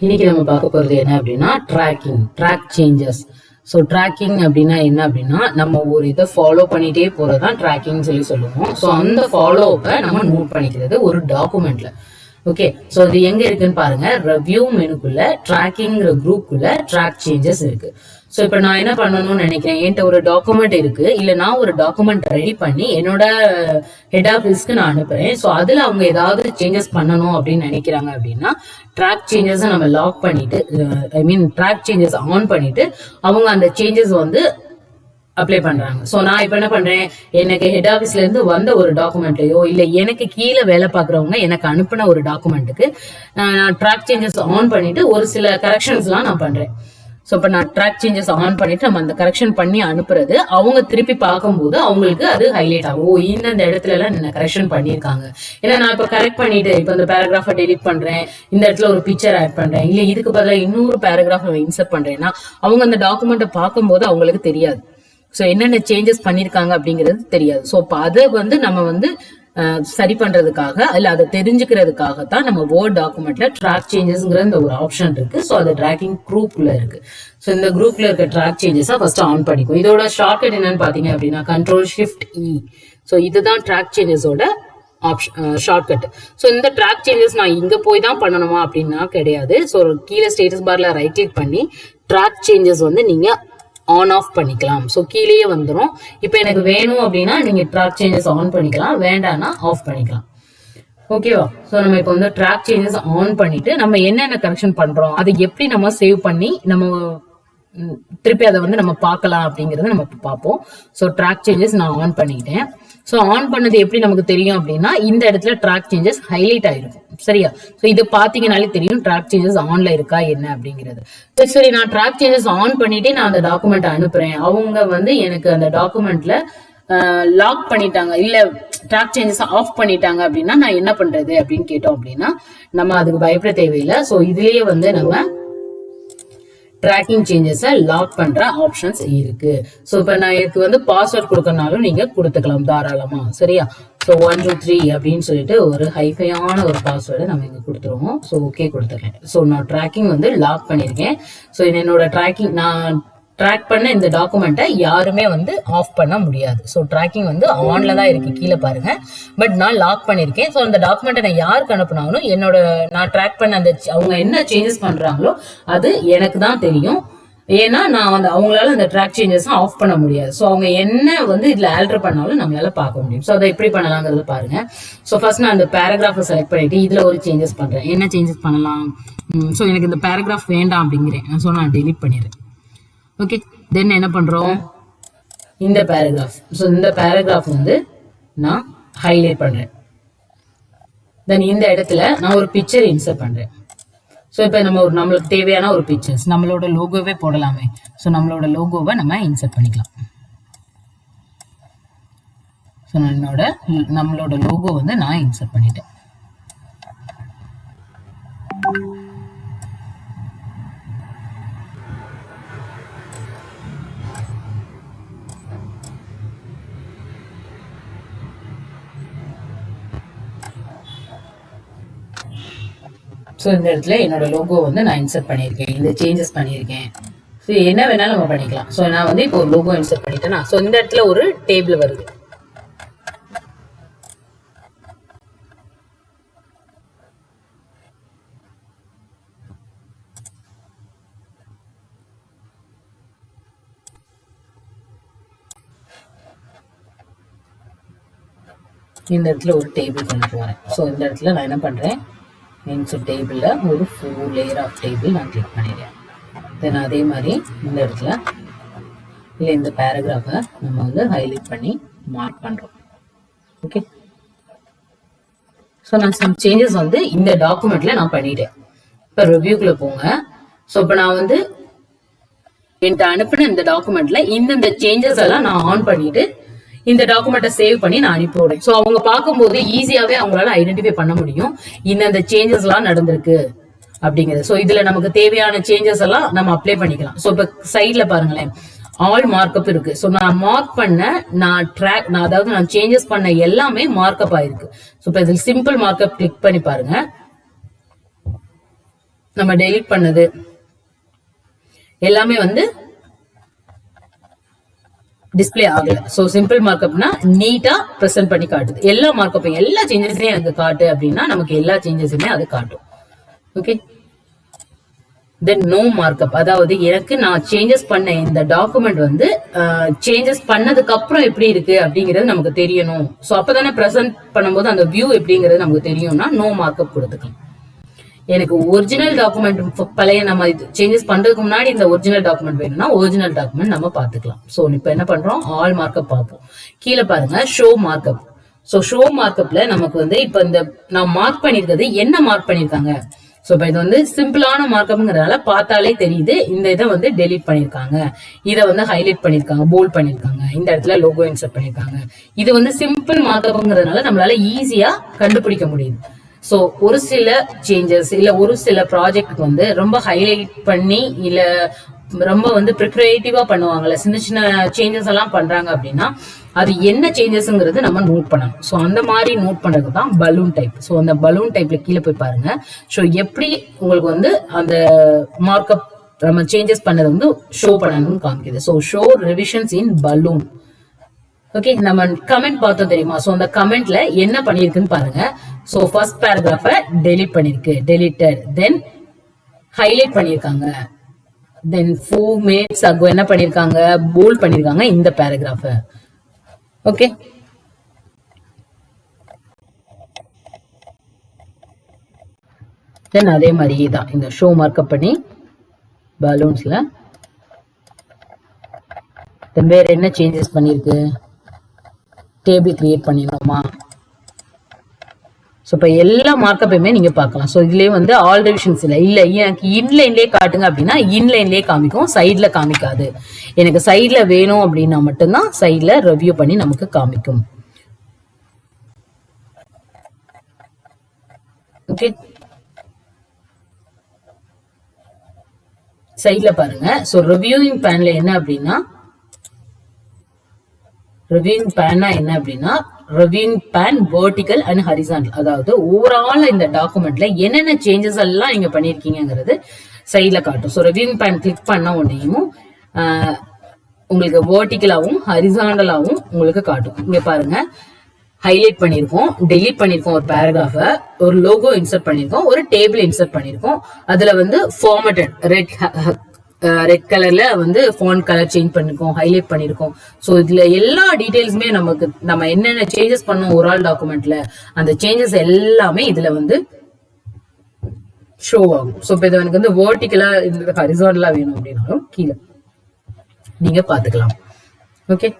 இன்னைக்கு நம்ம பார்க்க போறது என்ன அப்படின்னா ட்ராக் சேஞ்சஸ். ஸோ ட்ராக்கிங் அப்படின்னா என்ன அப்படின்னா நம்ம ஒரு இதை ஃபாலோ பண்ணிட்டே போறதுதான் ட்ராக்கிங் சொல்லுவோம். ஸோ அந்த ஃபாலோவை நம்ம நோட் பண்ணிக்கிறது ஒரு டாக்குமெண்ட்ல. ஓகே, ஸோ இது எங்க இருக்குன்னு பாருங்க. ரிவ்யூ மெனுக்குள்ள ட்ராக்கிங்கிற குரூப்புக்குள்ள ட்ராக் சேஞ்சஸ் இருக்கு. ஸோ இப்போ நான் என்ன பண்ணணும்னு நினைக்கிறேன், என்கிட்ட ஒரு டாக்குமெண்ட் இருக்கு, இல்லை நான் ஒரு டாக்குமெண்ட் ரெடி பண்ணி என்னோட ஹெட் ஆஃபீஸ்க்கு நான் அனுப்புறேன். ஸோ அதில் அவங்க ஏதாவது சேஞ்சஸ் பண்ணணும் அப்படின்னு நினைக்கிறாங்க அப்படின்னா ட்ராக் சேஞ்சஸ் நம்ம லாக் பண்ணிட்டு, ட்ராக் சேஞ்சஸ் ஆன் பண்ணிட்டு அவங்க அந்த சேஞ்சஸ் வந்து அப்ளை பண்றாங்க. ஸோ நான் இப்போ என்ன பண்றேன், எனக்கு ஹெட் ஆஃபீஸ்ல இருந்து வந்த ஒரு டாக்குமெண்ட்லயோ இல்லை எனக்கு கீழே வேலை பார்க்குறவங்க எனக்கு அனுப்பின ஒரு டாக்குமெண்ட்டுக்கு நான் ட்ராக் சேஞ்சஸ் ஆன் பண்ணிட்டு ஒரு சில கரெக்ஷன்ஸ்லாம் நான் பண்றேன். ஸோ இப்போ நான் ட்ராக் சேஞ்சஸ் ஆன் பண்ணிட்டு நம்ம அந்த கரெக்ஷன் பண்ணி அனுப்புறது, அவங்க திருப்பி பார்க்கும்போது அவங்களுக்கு அது ஹைலைட் ஆகும். இந்த இடத்துல எல்லாம் என்ன கரெக்ஷன் பண்ணியிருக்காங்க. ஏன்னா நான் இப்போ கரெக்ட் பண்ணிட்டு இப்போ இந்த பேராகிராஃபை டெலிட் பண்றேன், இந்த இடத்துல ஒரு பிக்சர் ஆட் பண்றேன், இல்லை இதுக்கு பதிலாக இன்னொரு பேராகிராஃப் இன்சர்ட் பண்றேன்னா அவங்க அந்த டாக்குமெண்ட்டை பார்க்கும்போது அவங்களுக்கு தெரியாது. ஸோ என்னென்ன சேஞ்சஸ் பண்ணியிருக்காங்க அப்படிங்கிறது தெரியாது. ஸோ இப்போ அதை நம்ம சரி பண்றதுக்காக இல்ல அதை தெரிஞ்சுக்கிறதுக்காக தான் நம்ம வேர்ட் டாக்குமெண்ட்ல ட்ராக் சேஞ்சஸ்ங்கிற இந்த ஒரு ஆப்ஷன் இருக்கு. ஸோ அது ட்ராக்கிங் குரூப்ல இருக்கு. ஸோ இந்த குரூப்ல இருக்க ட்ராக் சேஞ்சஸா ஃபர்ஸ்ட் ஆன் பண்ணிக்கும். இதோட ஷார்ட்கட் என்னன்னு பாத்தீங்க அப்படின்னா Ctrl+Shift+E. ஸோ இதுதான் ட்ராக் சேஞ்சஸோட ஷார்ட்கட். ஸோ இந்த ட்ராக் சேஞ்சஸ் நான் இங்க போய் தான் பண்ணணுமா அப்படின்னா கிடையாது. ஸோ கீழே ஸ்டேட்டஸ் பார்ல ரைட் கிளிக் பண்ணி ட்ராக் சேஞ்சஸ் நீங்க ஆன் ஆஃப் பண்ணிக்கலாம். ஸோ கீழேயே வந்துடும். இப்போ எனக்கு வேணும் அப்படின்னா நீங்க ட்ராக் சேஞ்சஸ் ஆன் பண்ணிக்கலாம், வேண்டாம்னா ஆஃப் பண்ணிக்கலாம். ஓகேவா? ஸோ நம்ம இப்போ ட்ராக் சேஞ்சஸ் ஆன் பண்ணிட்டு நம்ம என்னென்ன கரெக்ஷன் பண்றோம், அதை எப்படி நம்ம சேவ் பண்ணி நம்ம திருப்பி அதை நம்ம பார்க்கலாம் அப்படிங்கறத நம்ம பார்ப்போம். ஸோ ட்ராக் சேஞ்சஸ் நான் ஆன் பண்ணிக்கிட்டேன். ஸோ ஆன் பண்ணது எப்படி நமக்கு தெரியும் அப்படின்னா இந்த இடத்துல ட்ராக் சேஞ்சஸ் ஹைலைட் ஆயிருக்கும். சரியா? ஸோ இதை பார்த்தீங்கன்னாலே தெரியும் ட்ராக் சேஞ்சஸ் ஆன்ல இருக்கா என்ன அப்படிங்கிறது. சரி, நான் ட்ராக் சேஞ்சஸ் ஆன் பண்ணிட்டு நான் அந்த டாக்குமெண்ட் அனுப்புறேன். அவங்க எனக்கு அந்த டாக்குமெண்ட்ல லாக் பண்ணிட்டாங்க, இல்ல ட்ராக் சேஞ்சஸ் ஆஃப் பண்ணிட்டாங்க அப்படின்னா நான் என்ன பண்றது அப்படின்னு கேட்டோம் அப்படின்னா நம்ம அதுக்கு பயப்பட தேவையில்லை. ஸோ இதுலயே நம்ம ட்ராக்கிங் சேஞ்சஸை லாக் பண்ற ஆப்ஷன்ஸ் இருக்கு. ஸோ இப்போ நான் எனக்கு பாஸ்வேர்ட் கொடுக்கறனாலும் நீங்க கொடுத்துக்கலாம் தாராளமா. சரியா? ஸோ 1 2 3 அப்படின்னு சொல்லிட்டு ஒரு ஹைஃபையான ஒரு பாஸ்வேர்டை நம்ம இங்க கொடுத்துருவோம். ஸோ ஓகே கொடுத்துருக்கேன். ஸோ நான் ட்ராக்கிங் லாக் பண்ணியிருக்கேன். ஸோ என்னோட ட்ராக்கிங் நான் ட்ராக் பண்ண இந்த டாக்குமெண்ட்டை யாருமே ஆஃப் பண்ண முடியாது. ஸோ ட்ராக்கிங் ஆன்ல தான் இருக்கு, கீழே பாருங்க. பட் நான் லாக் பண்ணியிருக்கேன். ஸோ அந்த டாக்குமெண்ட்டை நான் யாருக்கு அனுப்புனாலும் நான் ட்ராக் பண்ண அவங்க என்ன சேஞ்சஸ் பண்றாங்களோ அது எனக்கு தான் தெரியும். ஏன்னா நான் அவங்களால அந்த ட்ராக் சேஞ்சஸ் ஆஃப் பண்ண முடியாது. ஸோ அவங்க என்ன இதுல ஆல்டர் பண்ணாலும் நம்மளால பார்க்க முடியும். ஸோ அதை எப்படி பண்ணலாங்கிறது பாருங்க. ஸோ ஃபர்ஸ்ட் நான் அந்த பேராகிராஃபை செலக்ட் பண்ணிட்டு இதுல ஒரு சேஞ்சஸ் பண்றேன். என்ன சேஞ்சஸ் பண்ணலாம்? ஸோ எனக்கு இந்த பேராகிராஃப் வேண்டாம் அப்படிங்கிறேன். ஸோ நான் டெலிட் பண்ணிடுறேன். ஓகே, தென் என்ன பண்றோம், இந்த பேராகிராஃப். ஸோ இந்த பேராகிராஃப் நான் ஹைலைட் பண்றேன். தென் இந்த இடத்துல நான் ஒரு பிக்சர் இன்சர்ட் பண்றேன். ஸோ இப்போ நம்மளுக்கு தேவையான ஒரு பிக்சர்ஸ், நம்மளோட லோகோவே போடலாமே. ஸோ நம்மளோட லோகோவை நம்ம இன்சர்ட் பண்ணிக்கலாம். ஸோ நம்மளோட லோகோ நான் இன்சர்ட் பண்ணிட்டேன். ஸோ இந்த இடத்துல என்னோட லோகோ நான் இன்சர்ட் பண்ணியிருக்கேன், இந்த சேஞ்சஸ் பண்ணியிருக்கேன். ஸோ என்ன வேணாலும் நம்ம பண்ணிக்கலாம். ஸோ நான் இப்போ ஒரு லோகோ இன்சர்ட் பண்ணிட்டேன்னா ஸோ இந்த இடத்துல ஒரு டேபிள் வருது. இந்த இடத்துல ஒரு டேபிள் கொண்டு போறேன். ஸோ இந்த இடத்துல நான் என்ன பண்றேன், இன்சர்ட் டேபிள்ல ஒரு 4 லேயர் ஆஃப் டேபிள் நான் கிளிக் பண்ணிடுறேன். தென் அதே மாதிரி இந்த இடத்துல இல்லை இந்த பேராகிராஃபை நம்ம ஹைலைட் பண்ணி மார்க் பண்றோம். ஓகே, ஸோ நான் சம் சேஞ்சஸ் இந்த டாக்குமெண்ட்ல நான் பண்ணிட்டேன். இப்போ ரிவ்யூக்குள்ள போங்க. ஸோ இப்போ நான் என்கிட்ட அனுப்பின இந்த டாக்குமெண்ட்ல இந்த சேஞ்சஸ் எல்லாம் நான் ஆன் பண்ணிட்டு இந்த டாக்குமெண்ட்டை சேவ் பண்ணி நான் அனுப்பி விடுறேன். ஸோ அவங்க பார்க்கும்போது ஈஸியாவே அவங்களால ஐடென்டிஃபை பண்ண முடியும் இந்த சேஞ்சஸ் எல்லாம் நடந்திருக்கு அப்படிங்கிறது. ஸோ இதுல நமக்கு தேவையான சேஞ்சஸ் எல்லாம் நம்ம அப்ளை பண்ணிக்கலாம். ஸோ இப்போ சைட்ல பாருங்களேன், ஆல் மார்க்அப் இருக்கு. ஸோ நான் மார்க் பண்ண நான் சேஞ்சஸ் பண்ண எல்லாமே மார்க்அப் ஆயிருக்கு. ஸோ இப்போ இதில் சிம்பிள் மார்க்அப் கிளிக் பண்ணி பாருங்க. நம்ம டெலிட் பண்ணது எல்லாமே வந்து டிஸ்பிளே ஆகல. சோ சிம்பிள் மார்க்அப்னா நீட்டா பிரசன்ட் பண்ணி காட்டுது. எல்லா மார்க்அப்பையும் எல்லா சேஞ்சஸையும் எனக்கு காட்டு அப்படின்னா நமக்கு எல்லா சேஞ்சஸுமே அது காட்டும். ஓகே, தென் நோ மார்க்அப், அதாவது எனக்கு நான் சேஞ்சஸ் பண்ண இந்த டாக்குமெண்ட் வந்து சேஞ்சஸ் பண்ணதுக்கு அப்புறம் எப்படி இருக்கு அப்படிங்கிறது நமக்கு தெரியணும். ஸோ அப்பதானே ப்ரெசென்ட் பண்ணும்போது அந்த வியூ எப்படிங்கிறது நமக்கு தெரியும்னா நோ மார்க்அப் கொடுத்துக்கலாம். எனக்கு ஒரிஜினல் டாக்குமெண்ட் பழைய நம்ம சேஞ்சஸ் பண்றதுக்கு முன்னாடி இந்த ஒரிஜினல் டாக்குமெண்ட் வேணும்னா ஒரிஜினல் டாக்குமெண்ட் நம்ம பாத்துக்கலாம். ஸோ இப்போ என்ன பண்றோம், ஆல் மார்க்அப் பார்ப்போம். கீழே பாருங்க ஷோ மார்க்அப். ஸோ ஷோ மார்க்அப்ல நமக்கு வந்து இப்போ இந்த நான் மார்க் பண்ணிருக்கிறது என்ன மார்க் பண்ணிருக்காங்க. ஸோ இப்போ இது வந்து சிம்பிளான மார்க்அப்ங்கிறதால பார்த்தாலே தெரியுது இந்த இதை வந்து டெலீட் பண்ணிருக்காங்க, இதை வந்து ஹைலைட் பண்ணிருக்காங்க, போல்ட் பண்ணிருக்காங்க, இந்த இடத்துல லோகோ இன்சர்ட் பண்ணிருக்காங்க. இது வந்து சிம்பிள் மார்க்அப்ங்கிறதுனால நம்மளால ஈஸியா கண்டுபிடிக்க முடியுது. ஸோ ஒரு சில சேஞ்சஸ் இல்ல ஒரு சில ப்ராஜெக்ட் வந்து ரொம்ப ஹைலைட் பண்ணி இல்ல ரொம்ப வந்து ப்ரிப்பரேட்டிவா பண்ணுவாங்கல்ல, சின்ன சின்ன சேஞ்சஸ் எல்லாம் பண்றாங்க அப்படின்னா அது என்ன சேஞ்சஸ்ங்கிறது நம்ம நோட் பண்ணணும். ஸோ அந்த மாதிரி நோட் பண்றது தான் பலூன் டைப். ஸோ அந்த பலூன் டைப்ல கீழே போய் பாருங்க. ஸோ எப்படி உங்களுக்கு வந்து அந்த மார்க்அப் நம்ம சேஞ்சஸ் பண்ணது வந்து ஷோ பண்ணணும்னு காமிக்குது. ஸோ ஷோ ரிவிஷன்ஸ் இன் பலூன். ஓகே, நம்ம கமெண்ட் பார்த்தோம் தெரியுமா. ஸோ அந்த கமெண்ட்ல என்ன பண்ணிருக்குன்னு பாருங்க. ஸோ ஃபர்ஸ்ட் பேராகிராஃபை டெலிட் பண்ணிருக்கு, டெலிட்டட். தென் ஹைலைட் பண்ணிருக்காங்க. தென் 4 minutes ago என்ன பண்ணிருக்காங்க, போல்ட் பண்ணிருக்காங்க இந்த பேராகிராஃபை. ஓகே, தென் அதே மாதிரியே தான் இந்த ஷோ மார்க்அப் பண்ணி பலூன்ஸ்ல வேற என்ன சேஞ்சஸ் பண்ணிருக்கு, டேபிள் கிரியேட் பண்ணிடலாமா. ஸோ இப்போ எல்லா மார்க்கப்பையுமே நீங்க பார்க்கலாம். ஸோ இதுலயே வந்து ஆல் ரிவிஷன்ஸ் இல்ல எனக்கு இன்லைன்லேயே காட்டுங்க அப்படின்னா இன்லைன்லேயே காமிக்கும், சைட்ல காமிக்காது. எனக்கு சைட்ல வேணும் அப்படின்னா மட்டும்தான் சைட்ல ரிவ்யூ பண்ணி நமக்கு காமிக்கும். ஓகே, சைட்ல பாருங்க. ஸோ ரிவ்யூயிங் பேன்ல என்ன அப்படின்னா ரிவ்யூயிங் பேன்னா என்ன அப்படின்னா reviewing pane vertical and horizontal, அதாவது ஓவரால் இந்த டாக்குமெண்ட்ல என்னென்ன சேஞ்சஸ் எல்லாம் நீங்க பண்ணிருக்கீங்கிறது சைட்ல காட்டும். ஸோ ரிவ்யூயிங் பேன் கிளிக் பண்ண உடனேயும் உங்களுக்கு வெர்டிகலாவும் ஹரிசாண்டலாவும் உங்களுக்கு காட்டும். இங்க பாருங்க, ஹைலைட் பண்ணிருக்கோம், டெலீட் பண்ணிருக்கோம் ஒரு பேராகிராஃபை, ஒரு லோகோ இன்சர்ட் பண்ணிருக்கோம், ஒரு டேபிள் இன்சர்ட் பண்ணிருக்கோம். அதுல வந்து ஃபார்மேட்டட் ரெட் கலர்ல வந்து ஃபாண்ட் கலர் சேஞ்ச் பண்ணிருக்கோம், ஹைலைட் பண்ணிருக்கோம். ஸோ இதுல எல்லா டீடைல்ஸுமே நம்ம என்னென்ன சேஞ்சஸ் பண்ணோம் ஒரு ஆல் டாக்குமெண்ட்ல அந்த சேஞ்சஸ் எல்லாமே இதுல வந்து ஷோ ஆகும். ஸோ இப்போ இது எனக்கு வந்து வெர்டிகலா இந்த ஹரிசாண்டலா வேணும் அப்படின்னாலும் கீழே நீங்க பாத்துக்கலாம். ஓகே,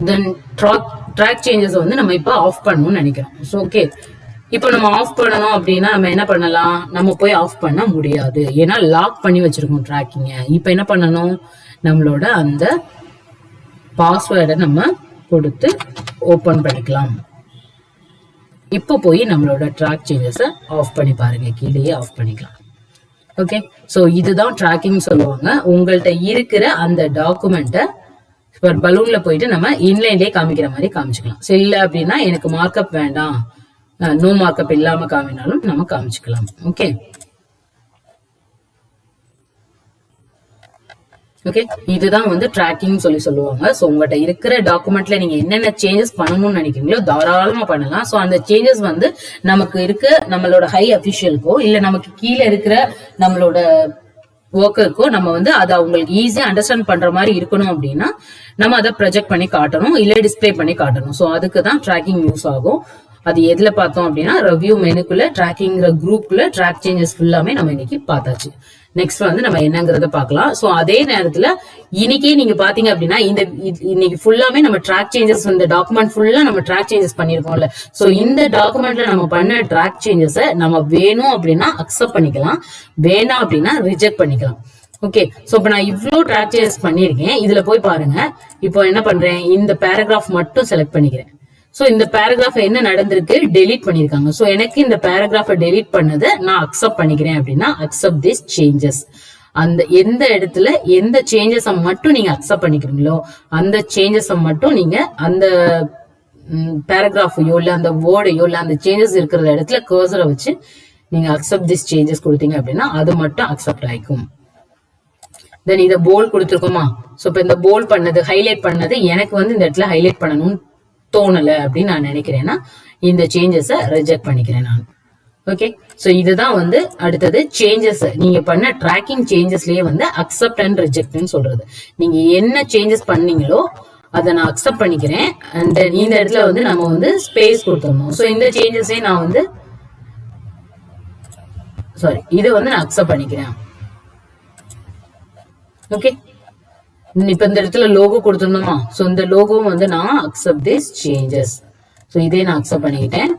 தென் ட்ராக் சேஞ்சஸ் வந்து நம்ம இப்போ ஆஃப் பண்ணணும்னு நினைக்கிறோம். ஸோ ஓகே, இப்போ நம்ம ஆஃப் பண்ணணும் அப்படின்னா நம்ம என்ன பண்ணலாம், நம்ம போய் ஆஃப் பண்ண முடியாது, ஏன்னா லாக் பண்ணி வச்சிருக்கோம் ட்ராக்கிங்க. இப்போ என்ன பண்ணணும், நம்மளோட அந்த பாஸ்வேர்டை நம்ம கொடுத்து ஓபன் பண்ணிக்கலாம். இப்போ போய் நம்மளோட ட்ராக் சேஞ்சஸை ஆஃப் பண்ணி பாருங்க, கீழேயே ஆஃப் பண்ணிக்கலாம். ஓகே, ஸோ இதுதான் ட்ராக்கிங் சொல்லுவாங்க. உங்கள்கிட்ட இருக்கிற அந்த டாக்குமெண்ட்டை பலூன்ல போயிட்டு நம்ம இன்லைன்லேயே காமிக்கிற மாதிரி காமிச்சுக்கலாம். ஸோ இல்லை அப்படின்னா எனக்கு மார்க்அப் வேண்டாம், நோ மார்க்அப் இல்லாம காமினாலும் நம்ம காமிச்சுக்கலாம். ஓகே ஓகே, இதுதான் வந்து ட்ராக்கிங் சொல்லுவாங்க. ஸோ உங்கள்கிட்ட இருக்கிற டாக்குமெண்ட்ல நீங்க என்னென்ன சேஞ்சஸ் பண்ணணும்னு நினைக்கிறீங்களோ தாராளமா பண்ணலாம். ஸோ அந்த சேஞ்சஸ் வந்து நமக்கு இருக்க நம்மளோட ஹை அபிஷியலுக்கோ இல்ல நமக்கு கீழே இருக்கிற நம்மளோட ஒர்க்கருக்கோ நம்ம வந்து அதை அவங்களுக்கு ஈஸியா அண்டர்ஸ்டாண்ட் பண்ற மாதிரி இருக்கணும் அப்படின்னா நம்ம அதை ப்ரொஜெக்ட் பண்ணி காட்டணும், இல்ல டிஸ்பிளே பண்ணி காட்டணும். ஸோ அதுக்கு தான் ட்ராக்கிங் யூஸ் ஆகும். அது எதுல பார்த்தோம் அப்படின்னா ரிவ்யூ மெனுக்குள்ள ட்ராக்கிங்கிற குரூப்ல ட்ராக் சேஞ்சஸ் ஃபுல்லாமே நம்ம இன்னைக்கு பார்த்தாச்சு. நெக்ஸ்ட் வந்து நம்ம என்னங்கறத பார்க்கலாம். ஸோ அதே நேரத்துல இன்னைக்கே நீங்க பாத்தீங்க அப்படின்னா இன்னைக்கு ஃபுல்லாமே நம்ம ட்ராக் சேஞ்சஸ், இந்த டாக்குமெண்ட் ஃபுல்லா நம்ம ட்ராக் சேஞ்சஸ் பண்ணிருக்கோம்ல. ஸோ இந்த டாக்குமெண்ட்ல நம்ம பண்ண ட்ராக் சேஞ்சஸை நம்ம வேணும் அப்படின்னா அக்செப்ட் பண்ணிக்கலாம், வேணாம் அப்படின்னா ரிஜெக்ட் பண்ணிக்கலாம். ஓகே, சோ இப்ப நான் இவ்வளவு ட்ராக் சேஞ்சஸ் பண்ணிருக்கேன். இதுல போய் பாருங்க, இப்போ என்ன பண்றேன், இந்த பேராகிராஃப் மட்டும் செலக்ட் பண்ணிக்கிறேன். சோ இந்த பேராகிராஃப் என்ன நடந்திருக்கு, டெலீட் பண்ணிருக்காங்க. சோ எனக்கு இந்த பேராகிராஃபை டெலீட் பண்ணதை நான் அக்செப்ட் பண்ணிக்கிறேன் அப்படின்னா அக்செப்ட் திஸ் சேஞ்சஸ். அந்த எந்த இடத்துல எந்த சேஞ்சஸை மட்டும் நீங்க அக்செப்ட் பண்ணிக்கிறீங்களோ அந்த சேஞ்சஸை மட்டும் நீங்க அந்த பேராகிராஃபையோ இல்ல அந்த வேர்டையோ இல்ல அந்த சேஞ்சஸ் இருக்கிற இடத்துல கர்சரை வச்சு நீங்க அக்செப்ட் திஸ் சேஞ்சஸ் கொடுத்தீங்க அப்படின்னா அது மட்டும் அக்செப்ட் ஆயிக்கும். தென் இதை போல்ட் கொடுத்துருக்கோமா? ஸோ இப்போ இந்த போல்ட் பண்ணது ஹைலைட் பண்ணது எனக்கு வந்து இந்த இடத்துல ஹைலைட் பண்ணணும்னு தோணலை அப்படின்னு நான் நினைக்கிறேன்னா இந்த சேஞ்சஸை ரிஜெக்ட் பண்ணிக்கிறேன் நான். ஓகே, ஸோ இதுதான் வந்து அடுத்தது சேஞ்சஸ். நீங்க பண்ண ட்ராக்கிங் சேஞ்சஸ்லயே வந்து அக்செப்ட் அண்ட் ரிஜெக்ட்னு சொல்றது. நீங்க என்ன சேஞ்சஸ் பண்ணீங்களோ அதை நான் அக்செப்ட் பண்ணிக்கிறேன். அண்ட் இந்த இடத்துல வந்து நம்ம வந்து ஸ்பேஸ் கொடுத்துடணும். ஸோ இந்த சேஞ்சஸே நான் வந்து இதை வந்து நான் அக்செப்ட் பண்ணிக்கிறேன். ஓகே, இப்ப இந்த இடத்துல லோகோ கொடுத்துருந்தோமா? ஸோ இந்த லோகோவும் வந்து நான் அக்செப்ட் திஸ் சேஞ்சஸ். ஸோ இதே நான் அக்செப்ட் பண்ணிக்கிட்டேன்.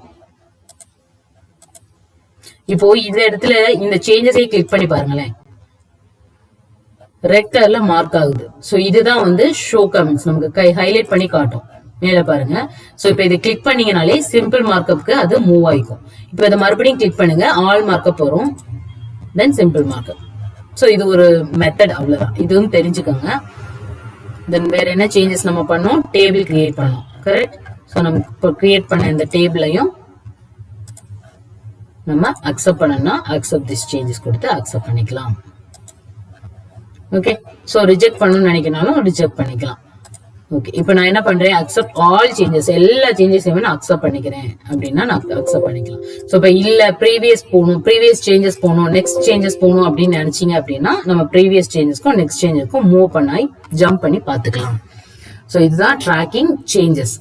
இப்போ இந்த இடத்துல இந்த சேஞ்சஸை கிளிக் பண்ணி பாருங்களேன், ரெட் கலர்ல மார்க் ஆகுது. ஸோ இதுதான் வந்து ஷோ கமெண்ட்ஸ் நமக்கு ஹைலைட் பண்ணி காட்டும். மேல பாருங்க. ஸோ இப்போ இதை கிளிக் பண்ணீங்கனாலே சிம்பிள் மார்க்கப்புக்கு அது மூவ் ஆயிக்கும். இப்போ இதை மறுபடியும் கிளிக் பண்ணுங்க, ஆல் மார்க்கப் வரும், தென் சிம்பிள் மார்க்கப். ஸோ இது ஒரு மெத்தட், அவ்வளவுதான். இதுவும் தெரிஞ்சுக்கோங்க. தென் வேற என்ன சேஞ்சஸ் நம்ம பண்ணோம்? டேபிள் கிரியேட் பண்ணோம், கரெக்ட்? ஸோ நம்ம இப்போ கிரியேட் பண்ண இந்த டேபிளையும் நம்ம அக்செப்ட் பண்ணணும்னா அக்செப்ட் திஸ் சேஞ்சஸ் கொடுத்து அக்செப்ட் பண்ணிக்கலாம். ஓகே, ஸோ ரிஜெக்ட் பண்ணணும்னு நினைக்கனாலும் ரிஜெக்ட் பண்ணிக்கலாம். ஓகே, இப்போ நான் என்ன பண்றேன்? அக்செப்ட் ஆல் சேஞ்சஸ், எல்லா சேஞ்சஸையுமே நான் அக்செப்ட் பண்ணிக்கிறேன் அப்படின்னா நான் அக்செப்ட் பண்ணிக்கலாம். ஸோ இப்போ இல்ல ப்ரீவியஸ் சேஞ்சஸ் போகணும், நெக்ஸ்ட் சேஞ்சஸ் போகணும் அப்படின்னு நினைச்சீங்க அப்படின்னா நம்ம ப்ரீவியஸ் சேஞ்சஸ்க்கும் நெக்ஸ்ட் சேஞ்சஸ்க்கும் மூவ் பண்ணி ஜம்ப் பண்ணி பார்த்துக்கலாம். ஸோ இதுதான் ட்ராக்கிங் சேஞ்சஸ்.